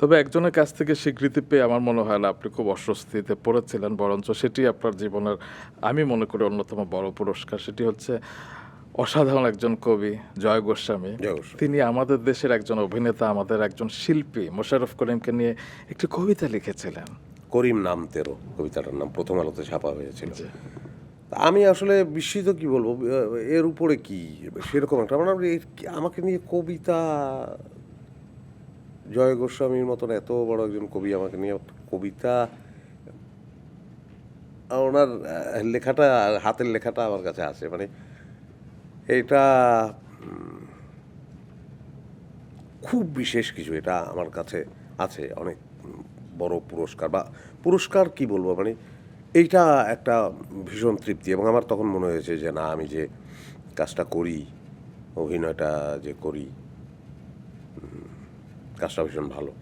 তবে একজনের কাছ থেকে স্বীকৃতি পেয়ে আমার মনে হয় না আপনি খুব অস্বস্তিতে পড়েছিলেন, বরঞ্চ সেটি আপনার জীবনের আমি মনে করি অন্যতম বড় পুরস্কার। সেটি হচ্ছে অসাধারণ একজন কবি জয় গোস্বামী। জয় তিনি আমাদের দেশের একজন অভিনেতা, আমাদের একজন শিল্পী মোশাররফ করিমকে নিয়ে একটি কবিতা লিখেছিলেন। করিম নাম তেরো কবিতাটার নাম প্রথম আলোতে ছাপা হয়েছিল। জি। তা আমি আসলে বিস্মিত, কি বলবো, এর উপরে কি সেরকম একটা মানে আমাকে নিয়ে কবিতা, জয় গোস্বামীর মতন এত বড় একজন কবি আমাকে নিয়ে কবিতা, ওনার লেখাটা, হাতের লেখাটা আমার কাছে আছে, মানে এটা খুব বিশেষ কিছু, এটা আমার কাছে আছে অনেক বড় পুরস্কার, বা পুরস্কার কি বলবো, মানে এইটা একটা ভীষণ তৃপ্তি। এবং আমার তখন মনে হয়েছে যে না, আমি যে কাজটা করি, অভিনয়টা যে করি, কাজটা ভীষণ ভালো।